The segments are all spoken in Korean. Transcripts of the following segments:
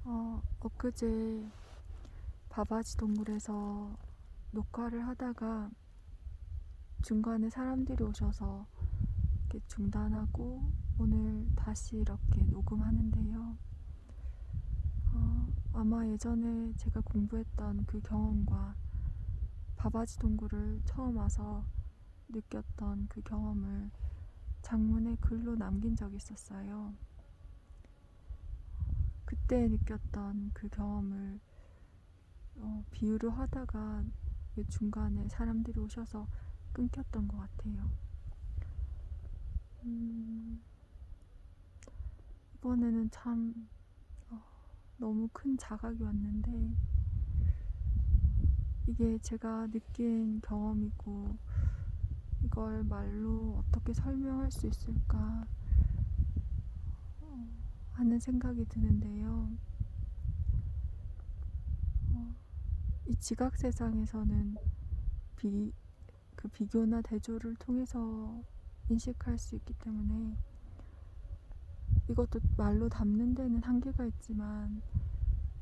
엊그제 바바지 동굴에서 녹화를 하다가 중간에 사람들이 오셔서 이렇게 중단하고 오늘 다시 이렇게 녹음하는데요. 아마 예전에 제가 공부했던 그 경험과 바바지 동굴을 처음 와서 느꼈던 그 경험을 장문의 글로 남긴 적이 있었어요. 그때 느꼈던 그 경험을 비유를 하다가 중간에 사람들이 오셔서 끊겼던 것 같아요. 이번에는 참 너무 큰 자각이 왔는데 이게 제가 느낀 경험이고 이걸 말로 어떻게 설명할 수 있을까 하는 생각이 드는데요. 이 지각 세상에서는 그 비교나 대조를 통해서 인식할 수 있기 때문에 이것도 말로 담는 데는 한계가 있지만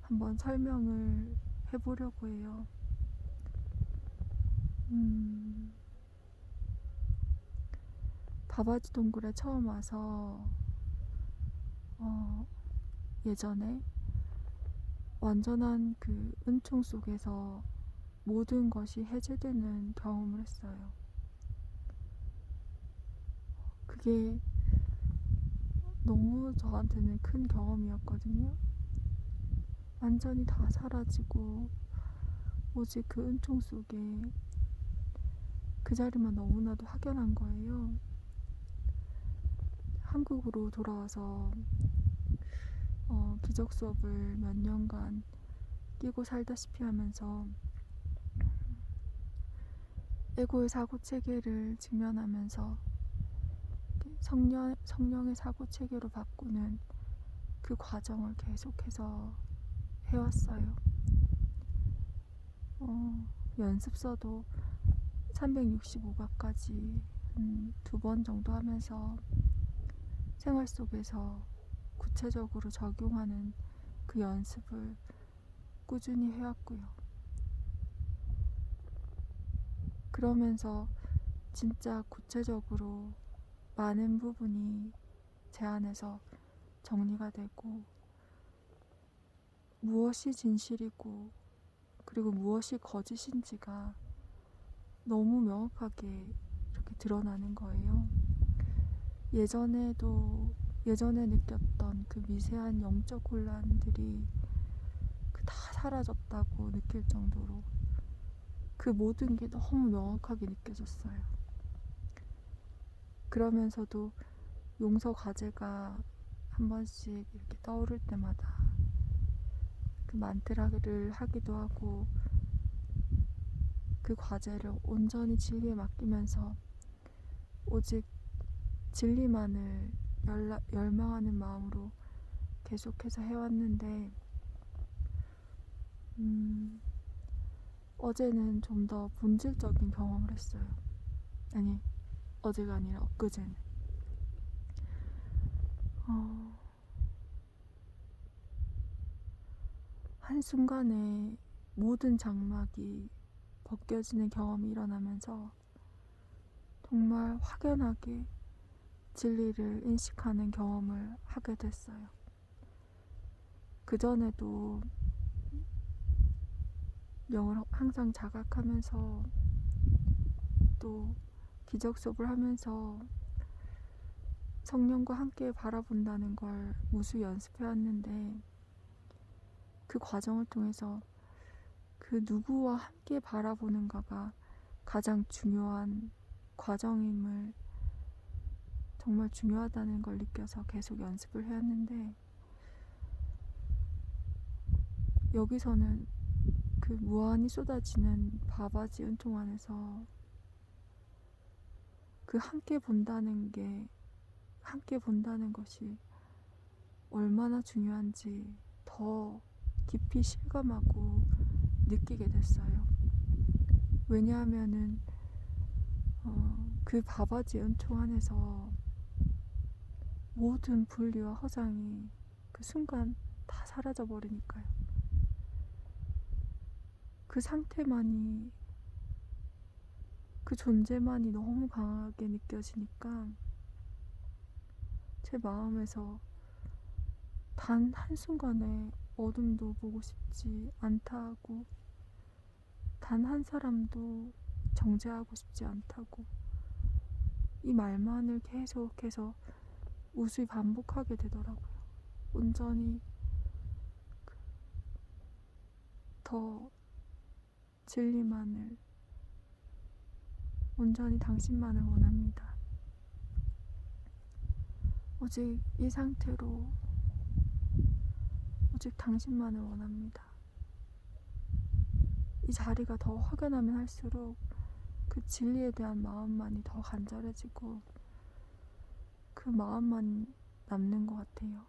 한번 설명을 해보려고 해요. 바바지 동굴에 처음 와서 예전에 완전한 그 은총 속에서 모든 것이 해제되는 경험을 했어요. 그게 너무 저한테는 큰 경험이었거든요. 완전히 다 사라지고 오직 그 은총 속에 그 자리만 너무나도 확연한 거예요. 한국으로 돌아와서 기적 수업을 몇 년간 끼고 살다시피 하면서 에고의 사고 체계를 직면하면서 성령의 사고 체계로 바꾸는 그 과정을 계속해서 해왔어요. 연습서도 365가까지 2번 정도 하면서 생활 속에서 구체적으로 적용하는 그 연습을 꾸준히 해왔고요. 그러면서 진짜 구체적으로 많은 부분이 제 안에서 정리가 되고 무엇이 진실이고 그리고 무엇이 거짓인지가 너무 명확하게 이렇게 드러나는 거예요. 예전에 느꼈던 그 미세한 영적 혼란들이 다 사라졌다고 느낄 정도로 그 모든 게 너무 명확하게 느껴졌어요. 그러면서도 용서 과제가 한 번씩 이렇게 떠오를 때마다 그 만트라를 하기도 하고 그 과제를 온전히 진리에 맡기면서 오직 진리만을 열망하는 마음으로 계속해서 해왔는데 어제는 좀 더 본질적인 경험을 했어요. 아니, 어제가 아니라 엊그제는 한순간에 모든 장막이 벗겨지는 경험이 일어나면서 정말 확연하게 진리를 인식하는 경험을 하게 됐어요. 그전에도 영을 항상 자각하면서 또 기적 수업을 하면서 성령과 함께 바라본다는 걸 무수 연습해왔는데 그 과정을 통해서 그 누구와 함께 바라보는가가 가장 중요한 과정임을 정말 중요하다는 걸 느껴서 계속 연습을 해왔는데 여기서는 그 무한히 쏟아지는 바바지 은총 안에서 그 함께 본다는 것이 얼마나 중요한지 더 깊이 실감하고 느끼게 됐어요. 왜냐하면은 그 바바지 은총 안에서 모든 분리와 허장이 그 순간 다 다 사라져 버리니까요. 그 상태만이, 그 존재만이 너무 강하게 느껴지니까 제 마음에서 단 한순간에 어둠도 보고 싶지 않다고, 단 한 사람도 정죄하고 싶지 않다고, 이 말만을 계속해서 무수히 반복하게 되더라고요. 온전히 더 진리만을, 온전히 당신만을 원합니다. 오직 이 상태로 오직 당신만을 원합니다. 이 자리가 더 확연하면 할수록 그 진리에 대한 마음만이 더 간절해지고 그 마음만 남는 것 같아요.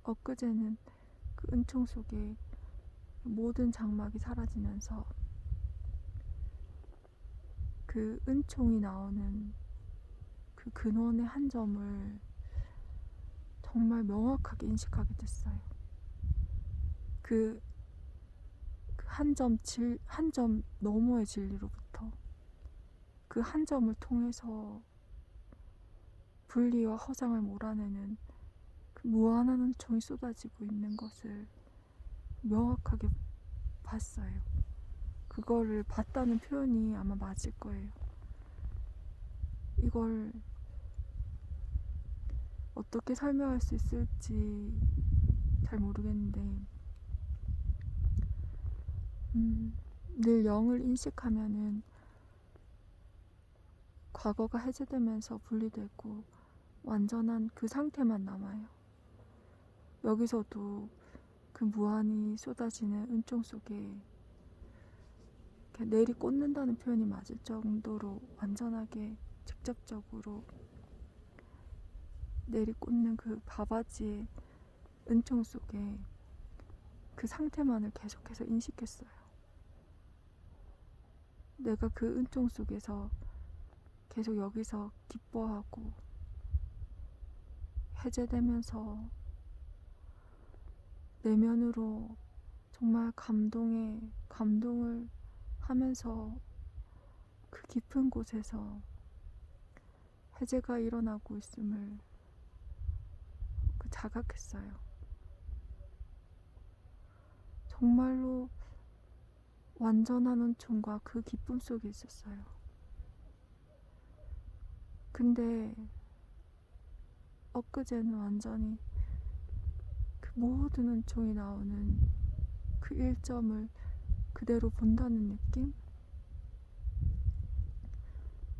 엊그제는 그 은총 속에 모든 장막이 사라지면서 그 은총이 나오는 그 근원의 한 점을 정말 명확하게 인식하게 됐어요. 그 한 점 너머의 진리로부터 그 한 점을 통해서 분리와 허상을 몰아내는 그 무한한 은총이 쏟아지고 있는 것을 명확하게 봤어요. 그거를 봤다는 표현이 아마 맞을 거예요. 이걸 어떻게 설명할 수 있을지 잘 모르겠는데, 늘 영을 인식하면은 과거가 해제되면서 분리되고 완전한 그 상태만 남아요. 여기서도 그 무한히 쏟아지는 은총 속에 내리꽂는다는 표현이 맞을 정도로 완전하게 직접적으로 내리꽂는 그 바바지의 은총 속에 그 상태만을 계속해서 인식했어요. 내가 그 은총 속에서 계속 여기서 기뻐하고 해제되면서 내면으로 정말 감동을 하면서 그 깊은 곳에서 해제가 일어나고 있음을 자각했어요. 정말로 완전한 은총과 그 기쁨 속에 있었어요. 근데 엊그제는 완전히 그 모든 은총이 나오는 그 일점을 그대로 본다는 느낌?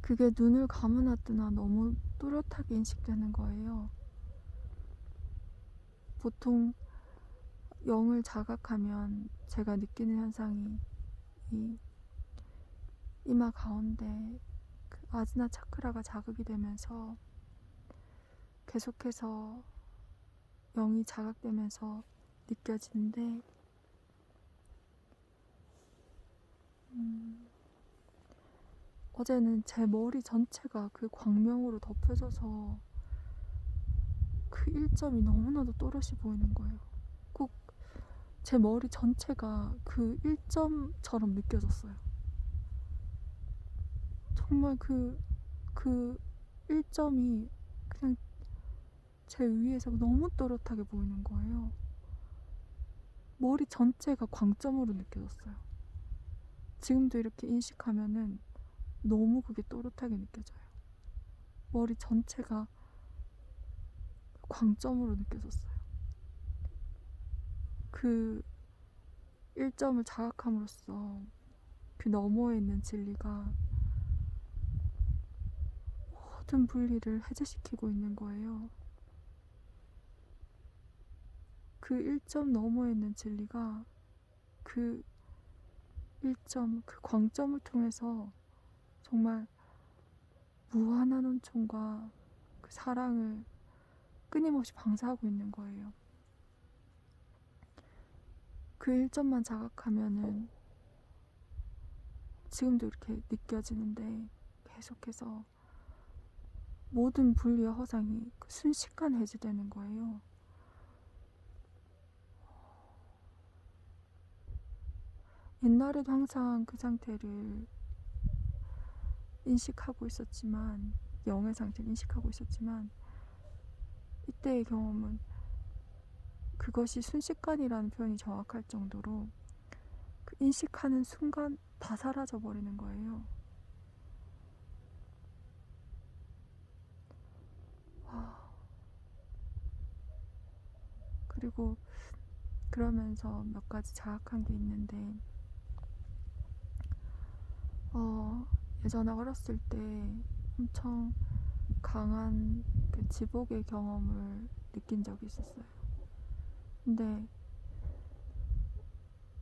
그게 눈을 감으나 뜨나 너무 또렷하게 인식되는 거예요. 보통 영을 자각하면 제가 느끼는 현상이 이 이마 가운데 그 아지나 차크라가 자극이 되면서 계속해서 영이 자각되면서 느껴지는데, 어제는 제 머리 전체가 그 광명으로 덮여져서 그 일점이 너무나도 또렷이 보이는 거예요. 꼭 제 머리 전체가 그 일점처럼 느껴졌어요. 정말 그 일점이 그냥 제 위에서 너무 또렷하게 보이는 거예요. 머리 전체가 광점으로 느껴졌어요. 지금도 이렇게 인식하면은 너무 그게 또렷하게 느껴져요. 머리 전체가 광점으로 느껴졌어요. 그 일점을 자각함으로써 그 너머에 있는 진리가 모든 분리를 해제시키고 있는 거예요. 그 일점 너머에 있는 진리가 그 일점, 그 광점을 통해서 정말 무한한 은총과 그 사랑을 끊임없이 방사하고 있는 거예요. 그 일점만 자각하면은 지금도 이렇게 느껴지는데 계속해서 모든 분리와 허상이 순식간에 해제되는 거예요. 옛날에도 항상 그 상태를 인식하고 있었지만, 영의 상태를 인식하고 있었지만, 이때의 경험은 그것이 순식간이라는 표현이 정확할 정도로 그 인식하는 순간 다 사라져 버리는 거예요. 그리고 그러면서 몇 가지 자학한 게 있는데, 예전에 어렸을 때 엄청 강한 그 지복의 경험을 느낀 적이 있었어요. 근데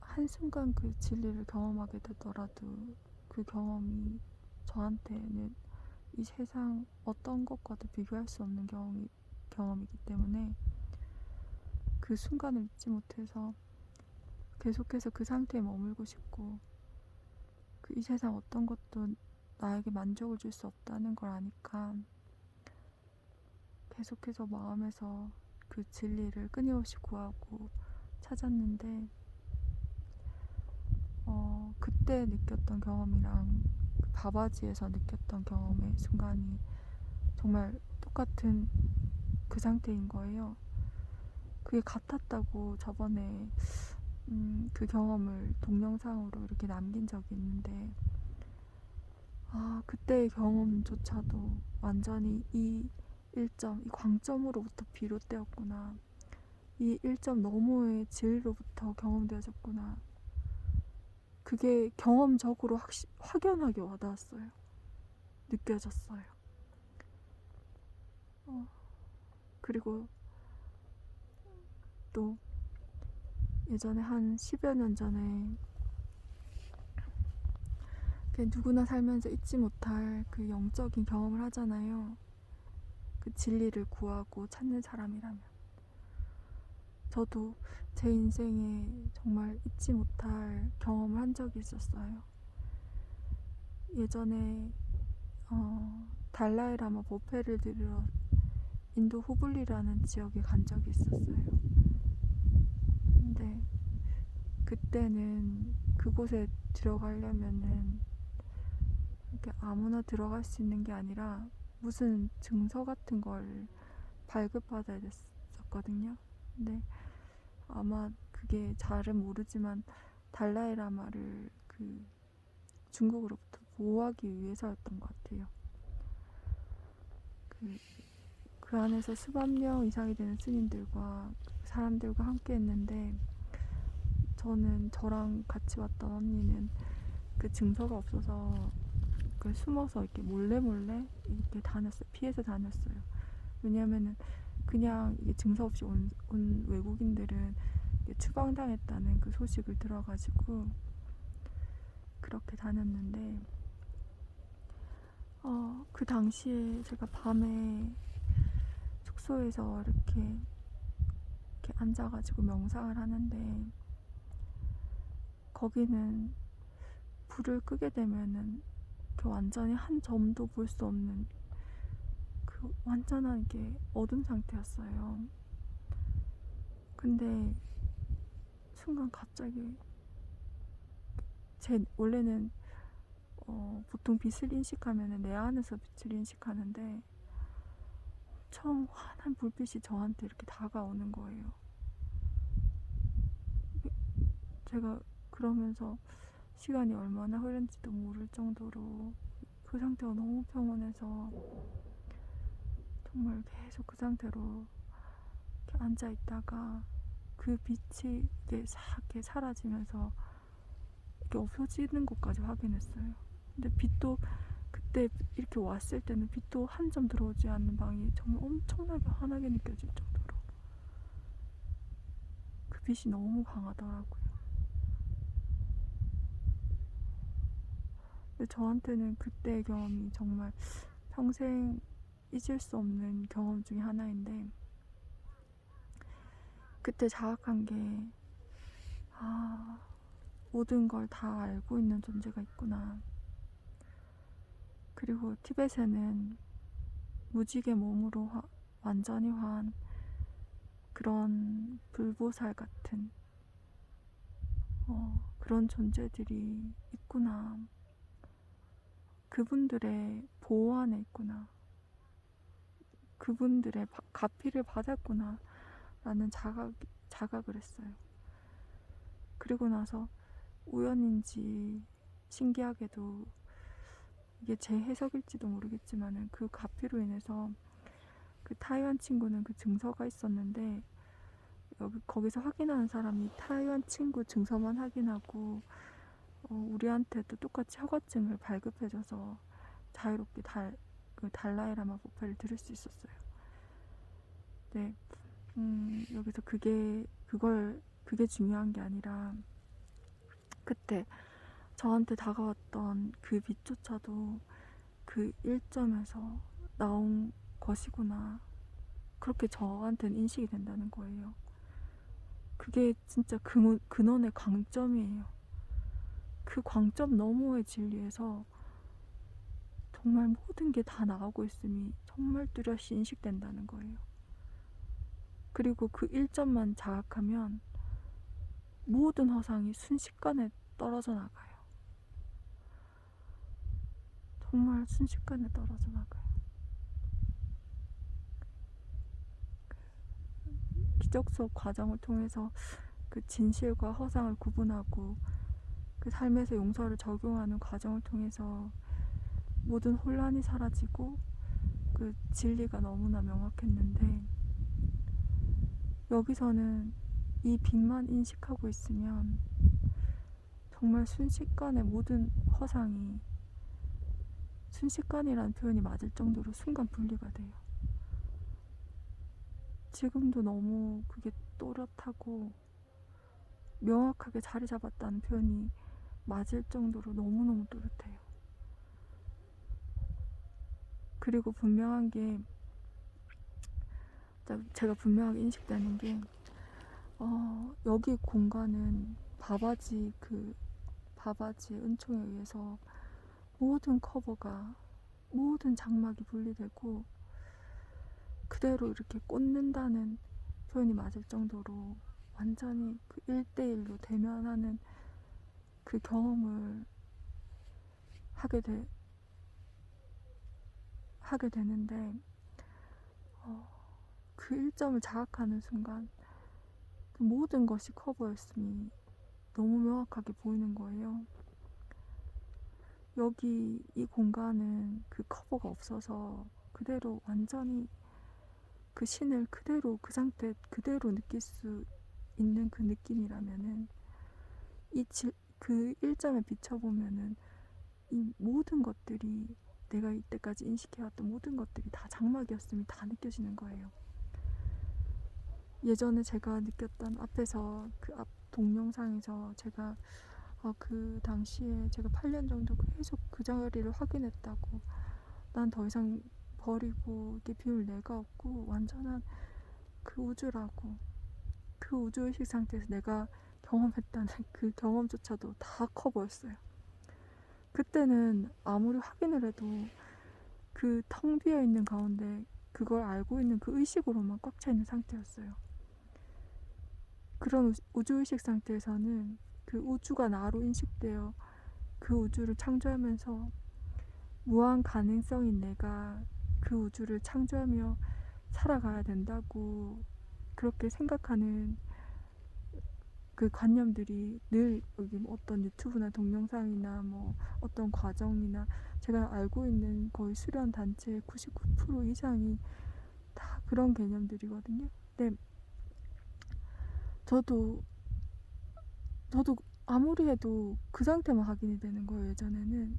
한순간 그 진리를 경험하게 되더라도 그 경험이 저한테는 이 세상 어떤 것과도 비교할 수 없는 경험이기 때문에 그 순간을 잊지 못해서 계속해서 그 상태에 머물고 싶고, 그 이 세상 어떤 것도 나에게 만족을 줄 수 없다는 걸 아니까 계속해서 마음에서 그 진리를 끊임없이 구하고 찾았는데, 그때 느꼈던 경험이랑 그 바바지에서 느꼈던 경험의 순간이 정말 똑같은 그 상태인 거예요. 그게 같았다고 저번에 그 경험을 동영상으로 이렇게 남긴 적이 있는데, 그때의 경험조차도 완전히 이 일점, 이 광점으로부터 비롯되었구나. 이 일점 너머의 진리로부터 경험되어졌구나. 그게 경험적으로 확연하게 와닿았어요. 느껴졌어요. 그리고 또 예전에 한 10여 년 전에 누구나 살면서 잊지 못할 그 영적인 경험을 하잖아요. 그 진리를 구하고 찾는 사람이라면. 저도 제 인생에 정말 잊지 못할 경험을 한 적이 있었어요. 예전에 달라이 라마 보페를 들으러 인도 후블리라는 지역에 간 적이 있었어요. 근데 그때는 그곳에 들어가려면은 이렇게 아무나 들어갈 수 있는 게 아니라 무슨 증서 같은 걸 발급받아야 됐었거든요. 근데 아마 그게 잘은 모르지만 달라이 라마를 그 중국으로부터 보호하기 위해서였던 것 같아요. 그 안에서 수만 명 이상이 되는 스님들과 사람들과 함께 했는데, 저랑 같이 왔던 언니는 그 증서가 없어서 그 숨어서 이렇게 몰래 이렇게 다녔어요. 피해서 다녔어요. 왜냐면은 그냥 이게 증서 없이 온 외국인들은 추방당했다는 그 소식을 들어가지고 그렇게 다녔는데, 그 당시에 제가 밤에 숙소에서 이렇게 앉아가지고 명상을 하는데, 거기는 불을 끄게 되면은 완전히 한 점도 볼 수 없는 그 완전한 게 어둠 상태였어요. 근데 순간 갑자기 원래는 보통 빛을 인식하면 내 안에서 빛을 인식하는데 엄청 환한 불빛이 저한테 이렇게 다가오는 거예요. 제가 그러면서 시간이 얼마나 흐른지도 모를 정도로 그 상태가 너무 평온해서 정말 계속 그 상태로 이렇게 앉아 있다가 그 빛이 이렇게 사라지면서 이렇게 없어지는 것까지 확인했어요. 근데 빛도 그때 이렇게 왔을 때는 빛도 한 점 들어오지 않는 방이 정말 엄청나게 환하게 느껴질 정도로 그 빛이 너무 강하더라고요. 근데 저한테는 그때의 경험이 정말 평생 잊을 수 없는 경험 중에 하나인데, 그때 자학한 게 모든 걸 다 알고 있는 존재가 있구나. 그리고 티벳에는 무지개 몸으로 완전히 화한 그런 불보살 같은 그런 존재들이 있구나. 그분들의 보호 안에 있구나. 그분들의 가피를 받았구나 라는 자각을 했어요. 그리고 나서 우연인지 신기하게도 이게 제 해석일지도 모르겠지만은 그 가피로 인해서 그 타이완 친구는 그 증서가 있었는데 거기서 확인하는 사람이 타이완 친구 증서만 확인하고 우리한테도 똑같이 허가증을 발급해줘서 자유롭게 그 달라이라마 법회를 들을 수 있었어요. 네, 여기서 그게 중요한 게 아니라 그때 저한테 다가왔던 그 빛조차도 그 1점에서 나온 것이구나. 그렇게 저한테는 인식이 된다는 거예요. 그게 진짜 근원의 광점이에요. 그 광점 너머의 진리에서 정말 모든 게 다 나오고 있음이 정말 뚜렷이 인식된다는 거예요. 그리고 그 1점만 자각하면 모든 허상이 순식간에 떨어져 나가요. 정말 순식간에 떨어져 나가요. 기적 수업 과정을 통해서 그 진실과 허상을 구분하고 그 삶에서 용서를 적용하는 과정을 통해서 모든 혼란이 사라지고 그 진리가 너무나 명확했는데, 여기서는 이 빛만 인식하고 있으면 정말 순식간에 모든 허상이, 순식간이라는 표현이 맞을 정도로 순간 분리가 돼요. 지금도 너무 그게 또렷하고 명확하게 자리 잡았다는 표현이 맞을 정도로 너무너무 또렷해요. 그리고 분명한 게, 제가 분명하게 인식되는 게, 여기 공간은 바바지의 은총에 의해서 모든 커버가, 모든 장막이 분리되고 그대로 이렇게 꽂는다는 표현이 맞을 정도로 완전히 그 1대1로 대면하는 그 경험을 하게 되는데, 그 1점을 자각하는 순간 그 모든 것이 커버였음이 너무 명확하게 보이는 거예요. 여기 이 공간은 그 커버가 없어서 그대로 완전히 그 신을 그대로 그 상태 그대로 느낄 수 있는 그 느낌이라면은 그 1점에 비춰보면은 이 모든 것들이, 내가 이때까지 인식해왔던 모든 것들이 다 장막이었음이 다 느껴지는 거예요. 예전에 제가 느꼈던 앞에서 그 앞 동영상에서 제가 그 당시에 제가 8년 정도 계속 그 자리를 확인했다고, 난 더 이상 버리고 이렇게 비울 내가 없고 완전한 그 우주라고, 그 우주의식 상태에서 내가 경험했다는 그 경험조차도 다 커버였어요. 그때는 아무리 확인을 해도 그 텅 비어 있는 가운데 그걸 알고 있는 그 의식으로만 꽉 차 있는 상태였어요. 그런 우주의식 상태에서는 그 우주가 나로 인식되어 그 우주를 창조하면서 무한 가능성인 내가 그 우주를 창조하며 살아가야 된다고 그렇게 생각하는 그 관념들이 늘 여기 어떤 유튜브나 동영상이나 뭐 어떤 과정이나 제가 알고 있는 거의 수련 단체의 99% 이상이 다 그런 개념들이거든요. 근데 저도 아무리 해도 그 상태만 확인이 되는 거예요. 예전에는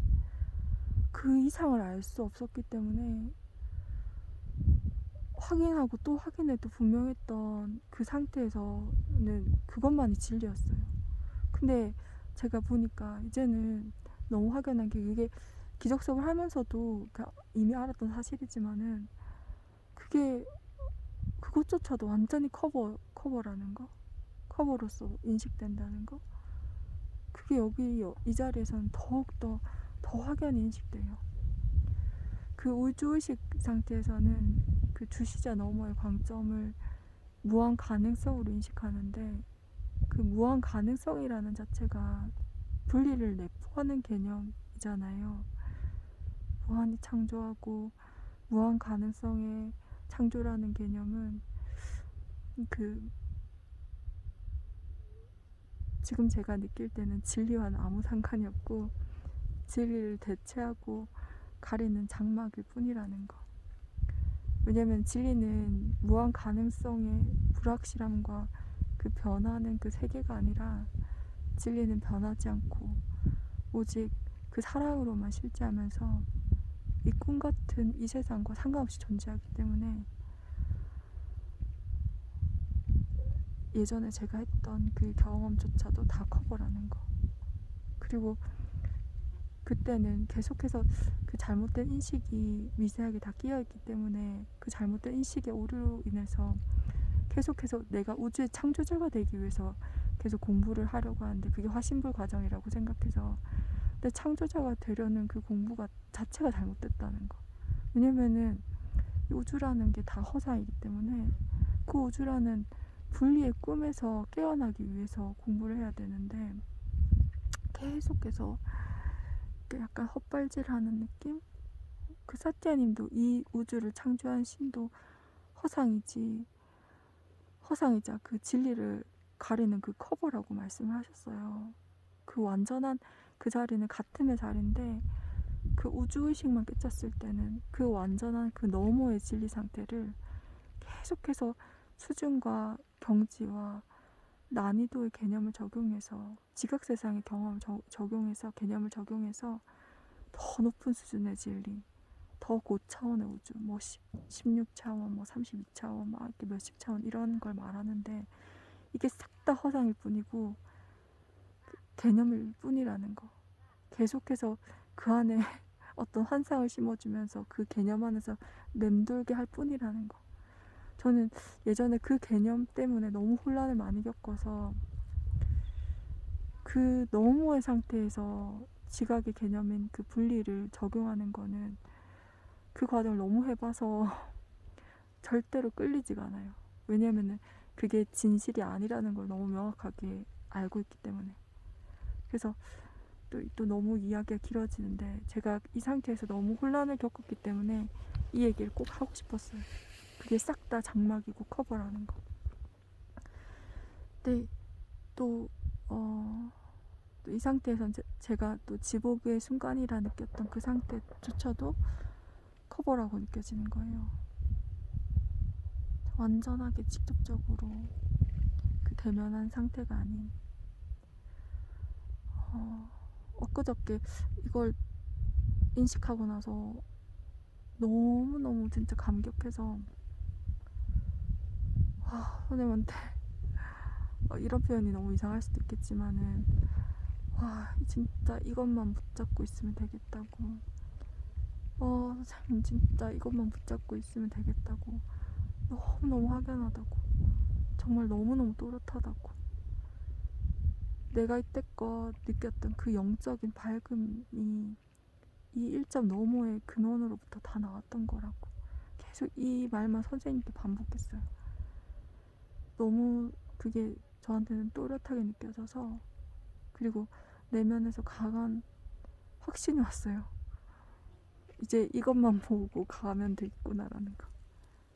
그 이상을 알 수 없었기 때문에 확인하고 또 확인해도 분명했던 그 상태에서는 그것만이 진리였어요. 근데 제가 보니까 이제는 너무 확연한 게, 이게 기적수업을 하면서도 이미 알았던 사실이지만은 그게 그것조차도 완전히 커버라는 거, 커버로서 인식된다는 거, 그게 여기 이 자리에서는 더욱더 더 확연히 인식돼요. 그 우주의식 상태에서는 그 주시자 너머의 관점을 무한 가능성으로 인식하는데, 그 무한 가능성이라는 자체가 분리를 내포하는 개념이잖아요. 무한히 창조하고 무한 가능성의 창조라는 개념은 그 지금 제가 느낄 때는 진리와는 아무 상관이 없고 진리를 대체하고 가리는 장막일 뿐이라는 거. 왜냐면 진리는 무한 가능성의 불확실함과 그 변하는 그 세계가 아니라, 진리는 변하지 않고 오직 그 사랑으로만 실제하면서 이 꿈 같은 이 세상과 상관없이 존재하기 때문에, 예전에 제가 했던 그 경험조차도 다 커버라는 거. 그리고 그때는 계속해서 그 잘못된 인식이 미세하게 다 끼어있기 때문에, 그 잘못된 인식의 오류로 인해서 계속해서 내가 우주의 창조자가 되기 위해서 계속 공부를 하려고 하는데, 그게 화신불 과정이라고 생각해서, 근데 창조자가 되려는 그 공부가 자체가 잘못됐다는 거. 왜냐면은 우주라는 게 다 허상이기 때문에, 그 우주라는 분리의 꿈에서 깨어나기 위해서 공부를 해야 되는데, 계속해서 약간 헛발질하는 느낌? 그 사티아님도 이 우주를 창조한 신도 허상이자 그 진리를 가리는 그 커버라고 말씀을 하셨어요. 그 완전한 그 자리는 같음의 자리인데, 그 우주의식만 깨쳤을 때는 그 완전한 그 너머의 진리 상태를 계속해서 수준과 경지와 난이도의 개념을 적용해서, 지각세상의 경험을 적용해서, 개념을 적용해서 더 높은 수준의 진리, 더 고차원의 우주, 뭐 16차원, 뭐 32차원, 막 이렇게 몇십 차원 이런 걸 말하는데, 이게 싹 다 허상일 뿐이고 개념일 뿐이라는 거. 계속해서 그 안에 어떤 환상을 심어주면서 그 개념 안에서 맴돌게 할 뿐이라는 거. 저는 예전에 그 개념 때문에 너무 혼란을 많이 겪어서, 그 너머의 상태에서 지각의 개념인 그 분리를 적용하는 거는, 그 과정을 너무 해봐서 절대로 끌리지가 않아요. 왜냐면은 그게 진실이 아니라는 걸 너무 명확하게 알고 있기 때문에. 그래서 또 너무 이야기가 길어지는데, 제가 이 상태에서 너무 혼란을 겪었기 때문에 이 얘기를 꼭 하고 싶었어요. 그게 싹 다 장막이고 커버라는 거. 근데 또 이 상태에서 제가 또 지복의 순간이라 느꼈던 그 상태조차도 커버라고 느껴지는 거예요. 완전하게 직접적으로 그 대면한 상태가 아닌, 엊그저께 이걸 인식하고 나서 너무너무 진짜 감격해서, 선생님한테 이런 표현이 너무 이상할 수도 있겠지만은, 진짜 이것만 붙잡고 있으면 되겠다고, 선생님 진짜 이것만 붙잡고 있으면 되겠다고, 너무너무 확연하다고, 정말 너무너무 또렷하다고, 내가 이때껏 느꼈던 그 영적인 밝음이 이 1점 너머의 근원으로부터 다 나왔던 거라고 계속 이 말만 선생님께 반복했어요. 너무 그게 저한테는 또렷하게 느껴져서, 그리고 내면에서 강한 확신이 왔어요. 이제 이것만 보고 가면 되겠구나라는 거.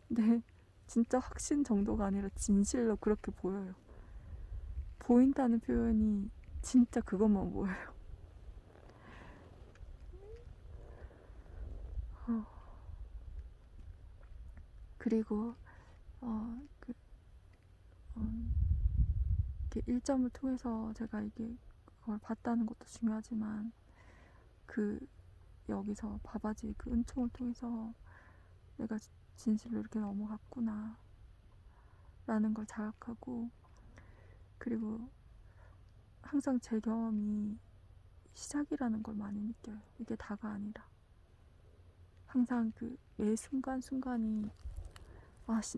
근데 진짜 확신 정도가 아니라 진실로 그렇게 보여요. 보인다는 표현이 진짜 그것만 보여요. 그리고 이렇게 일점을 통해서 제가 이게 그걸 봤다는 것도 중요하지만, 그 여기서 바바지 그 은총을 통해서 내가 진실로 이렇게 넘어갔구나 라는 걸 자각하고, 그리고 항상 제 경험이 시작이라는 걸 많이 느껴요. 이게 다가 아니라 항상 그 매 순간순간이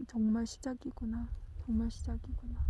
정말 시작이구나, 정말 시작이구나.